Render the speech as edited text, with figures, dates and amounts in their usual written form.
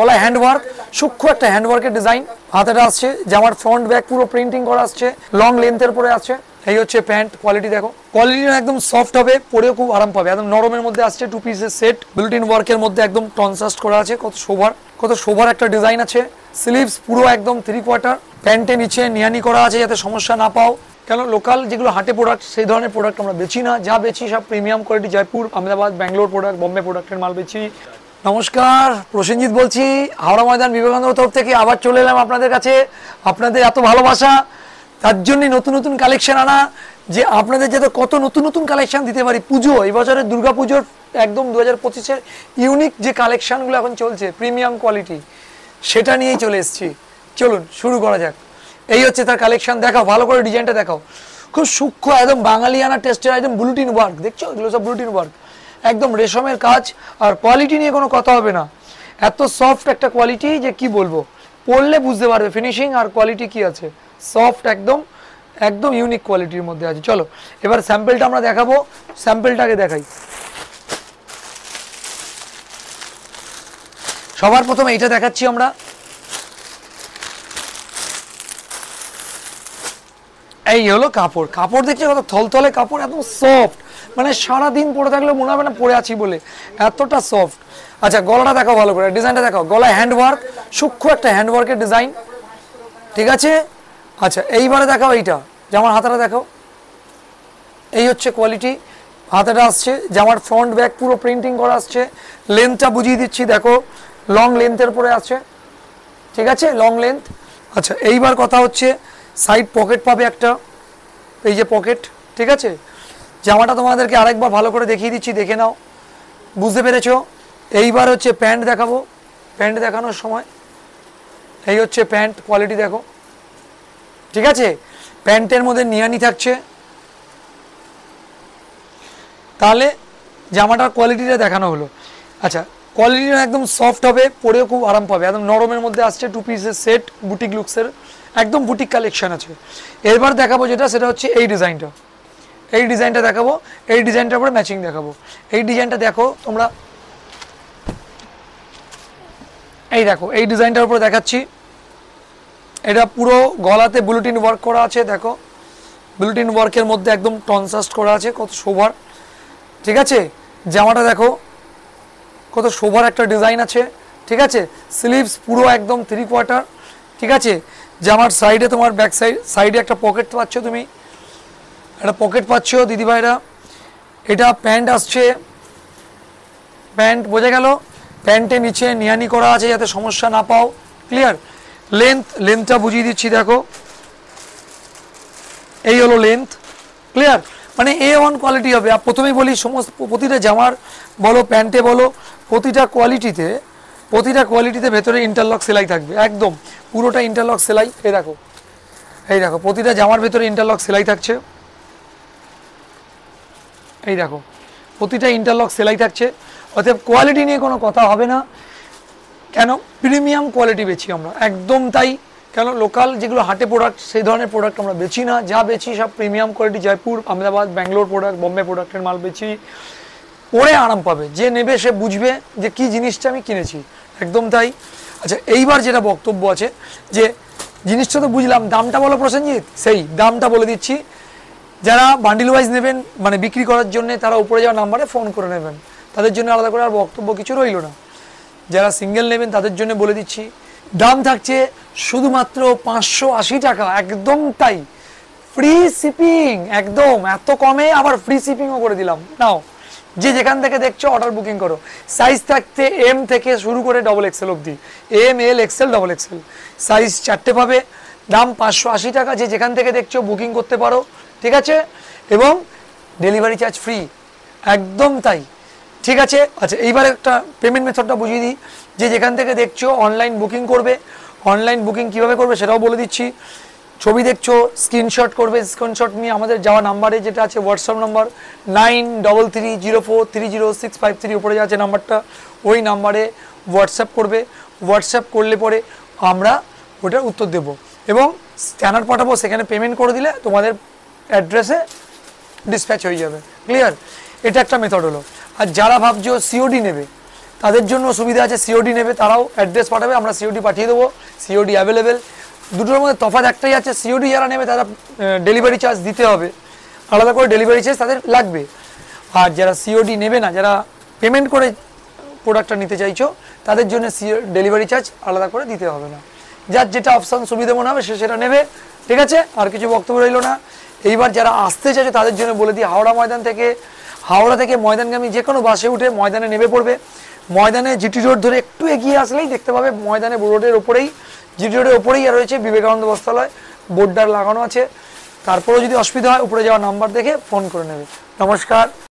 গলায় হ্যান্ডওয়ার্ক, সূক্ষ্ম একটা হ্যান্ডওয়ার্কের ডিজাইন, হাতেটা আসছে, জামার ফ্রন্ট ব্যাক পুরো প্রিন্টিং করা আসছে, লং লেন্থের পরে আছে। এই হচ্ছে প্যান্ট, কোয়ালিটি দেখো, কোয়ালিটি একদম সফট হবে, পরেও খুব আরাম পাবে, একদম নরমের মধ্যে আসছে, 2 পিসের সেট, বুলেটিন ওয়ার্কের মধ্যে একদম কনসাস্ট করা আছে, কত শোভার একটা ডিজাইন আছে। স্লিভস পুরো একদম 3/4, প্যান্টের নিচে নিয়ানি করা আছে যাতে সমস্যা না পাও, কেন লোকাল যেগুলো হাটে প্রোডাক্ট সেই ধরনের প্রোডাক্ট আমরা বেচি না, যা বেচি সব premium quality, Jaipur, Ahmedabad, Bangalore product, Bombay প্রোডাক্টের মাল বেচি। নমস্কার, প্রসেনজিৎ বলছি, হাওড়া ময়দান বিবেকানন্দ তরফ থেকে আবার চলে এলাম আপনাদের কাছে। আপনাদের এত ভালোবাসা, তার জন্যই নতুন নতুন কালেকশন আনা, যে আপনাদের যাতে কত নতুন নতুন কালেকশন দিতে পারি। পুজো, এই বছরের দুর্গা পুজোর একদম 2025-এর ইউনিক যে কালেকশানগুলো এখন চলছে প্রিমিয়াম কোয়ালিটি, সেটা নিয়েই চলে এসেছি। চলুন শুরু করা যাক। এই হচ্ছে তার কালেকশন, দেখাও ভালো করে, ডিজাইনটা দেখাও, খুব সূক্ষ্ম একদম বাঙালিয়ানা টেস্টের একদম বুলেটিন ওয়ার্ক, দেখছো এগুলো সব বুলেটিন ওয়ার্ক, একদম রেশমের কাজ, আর কোয়ালিটি নিয়ে কোনো কথা হবে না, এত সফট একটা কোয়ালিটি যে কি বলবো, পরলে বুঝতে পারবে ফিনিশিং আর কোয়ালিটি কি আছে। সফট একদম একদম ইউনিক কোয়ালিটির মধ্যে আছে। চলো এবার স্যাম্পলটা আমরা দেখাবো, স্যাম্পলটাকে দেখাই। সবার প্রথমে এইটা দেখাচ্ছি আমরা। এই হলো কাপড়, কাপড় দেখছি কত থলথলে কাপড়, একদম সফট, মানে সারাদিন পরে থাকলে মনে হবে না পরে আছি বলে, এতটা সফট। আচ্ছা গলাটা দেখো ভালো করে, ডিজাইনটা দেখো, গলায় হ্যান্ডওয়ার্ক, সূক্ষ্ম একটা হ্যান্ডওয়ার্কের ডিজাইন, ঠিক আছে। আচ্ছা এইবারে দেখাও এইটা, জামার হাতাটা দেখো, এই হচ্ছে কোয়ালিটি, হাতাটা আসছে, জামার ফ্রন্ট ব্যাক পুরো প্রিন্টিং করা আসছে, লেন্থটা বুঝিয়ে দিচ্ছি দেখো, লং লেন্থের পরে আছে, ঠিক আছে, লং লেন্থ। আচ্ছা এইবার কথা হচ্ছে সাইড পকেট পাবে একটা, এই যে পকেট, ঠিক আছে। জামাটা তোমাদেরকে আরেকবার ভালো করে দেখিয়ে দিচ্ছি, দেখে নাও, বুঝতে পেরেছো। এইবার হচ্ছে প্যান্ট দেখাবো, প্যান্ট দেখানোর সময় এই হচ্ছে প্যান্ট, কোয়ালিটি দেখো, ঠিক আছে। প্যান্টের মধ্যে নিয়ানি থাকছে, তাহলে জামাটার কোয়ালিটিটা দেখানো হলো। আচ্ছা কোয়ালিটিটা একদম সফট হবে, পরেও খুব আরাম পাবে, একদম নরমের মধ্যে আসছে, 2 পিসের সেট, বুটিক লুকসের একদম বুটিক কালেকশন আছে। এবার দেখাবো যেটা, সেটা হচ্ছে এই ডিজাইনটা, এই ডিজাইনটা দেখাবো, এই ডিজাইনটার উপরে ম্যাচিং দেখাবো। এই ডিজাইনটা দেখো তোমরা, এই দেখো এই ডিজাইনটার উপরে দেখাচ্ছি, এটা পুরো গলাতে বুলেটিন ওয়ার্ক করা আছে, দেখো বুলেটিন ওয়ার্কের মধ্যে একদম কনসাস্ট করা আছে, কত শোভার, ঠিক আছে। জামাটা দেখো কত শোভার একটা ডিজাইন আছে, ঠিক আছে। স্লিভস পুরো একদম 3/4, ঠিক আছে। জামার সাইডে তোমার ব্যাক সাইডে একটা পকেট পাচ্ছ, তুমি একটা পকেট পাচ্ছ দিদিভাইরা। এটা প্যান্ট আসছে, প্যান্ট বোঝা গেল, প্যান্টের নিচে নিয়ানি করা আছে যাতে সমস্যা না পাও, ক্লিয়ার। লেন্থটা বুঝিয়ে দিচ্ছি দেখো, এই হলো লেন্থ, ক্লিয়ার, মানে A1 কোয়ালিটি হবে। আর প্রথমেই বলি, সমস্ত প্রতিটা জামার বলো প্যান্টে বলো, প্রতিটা কোয়ালিটিতে ভেতরে ইন্টারলক সেলাই থাকবে, একদম পুরোটা ইন্টারলক সেলাই। এই দেখো প্রতিটা জামার ভেতরে ইন্টারলক সেলাই থাকছে, এই দেখো প্রতিটা ইন্টারলক সেলাই থাকছে, অতএব কোয়ালিটি নিয়ে কোনো কথা হবে না, কেন প্রিমিয়াম কোয়ালিটি বেচি আমরা, একদম তাই। কেন লোকাল যেগুলো হাটে প্রোডাক্ট সেই ধরনের প্রোডাক্ট আমরা বেচি না, যা বেচি সব premium quality, Jaipur, Ahmedabad, Bangalore product, Bombay প্রোডাক্টের মাল বেচি, পরে আরাম পাবে, যে নেবে সে বুঝবে যে কি জিনিসটা আমি কিনেছি, একদম তাই। আচ্ছা এইবার যেটা বক্তব্য আছে, যে জিনিসটা তো বুঝলাম, দামটা বলো প্রসেনজিৎ, সেই দামটা বলে দিচ্ছি। যারা বান্ডিল ওয়াইজ নেবেন, মানে বিক্রি করার জন্য, তারা উপরে যাওয়া নাম্বারে ফোন করে নেবেন, তাদের জন্য আলাদা করে আর বক্তব্য কিছু রইল না। যারা সিঙ্গেল নেবেন তাদের জন্য বলে দিচ্ছি, দাম থাকছে শুধুমাত্র 580 টাকা, একদম তাই, ফ্রি শিপিং, একদম এত কমে, আবার ফ্রি শিপিংও করে দিলাম। নাও, যে যেখান থেকে দেখছো অর্ডার বুকিং করো। সাইজ থাকতে M থেকে শুরু করে XXL অবধি, M, L, XL, XXL size 4টে পাবে, দাম 580 টাকা, যে যেখান থেকে দেখছো বুকিং করতে পারো, ঠিক আছে, এবং ডেলিভারি চার্জ ফ্রি, একদম তাই, ঠিক আছে। আচ্ছা এইবার একটা পেমেন্ট মেথডটা বুঝিয়ে দিই, যে যেখান থেকে দেখছো অনলাইন বুকিং করবে, অনলাইন বুকিং কীভাবে করবে সেটাও বলে দিচ্ছি। ছবি দেখছো, স্ক্রিনশট করবে, স্ক্রিনশট নিয়ে আমাদের যাওয়া নাম্বারে যেটা আছে হোয়াটসঅ্যাপ নাম্বার 9330430653, উপরে আছে নাম্বারটা, ওই নাম্বারে হোয়াটসঅ্যাপ করবে। হোয়াটসঅ্যাপ করলে পরে আমরা ওটার উত্তর দেব এবং স্ক্যানার পাঠাবো, সেখানে পেমেন্ট করে দিলে তোমাদের অ্যাড্রেসে ডিসপ্যাচ হয়ে যাবে, ক্লিয়ার। এটা একটা মেথড হলো। আর যারা ভাবছো সিওডি নেবে, তাদের জন্য সুবিধা আছে, সিওডি নেবে তারাও অ্যাড্রেস পাঠাবে, আমরা সিওডি পাঠিয়ে দেবো, সিওডি অ্যাভেলেবেল। দুটোর মধ্যে তফাৎ একটাই আছে, সিওডি যারা নেবে তারা ডেলিভারি চার্জ দিতে হবে, আলাদা করে ডেলিভারি চার্জ তাদের লাগবে। আর যারা সিওডি নেবে না, যারা পেমেন্ট করে প্রোডাক্টটা নিতে চাইছো, তাদের জন্য ডেলিভারি চার্জ আলাদা করে দিতে হবে না। যার যেটা অপশান সুবিধা মনে হবে সে সেটা নেবে, ঠিক আছে? আর কিছু বক্তব্য রইল না। এইবার যারা আসতে চাইছো তাদের জন্য বলে দিই, হাওড়া থেকে ময়দানগামী যে কোনো বাসে উঠে ময়দানে নেমে পড়বে। ময়দানে জিটি রোড ধরে একটু এগিয়ে আসলেই দেখতে পাবে, ময়দানে রোডের ওপরেই, জিটি রোডের ওপরেই রয়েছে বিবেকানন্দ বস্ত্রালয়, বোর্ডার লাগানো আছে। তারপরেও যদি অসুবিধা হয় উপরে যাওয়া নাম্বার দেখে ফোন করে নেবে। নমস্কার।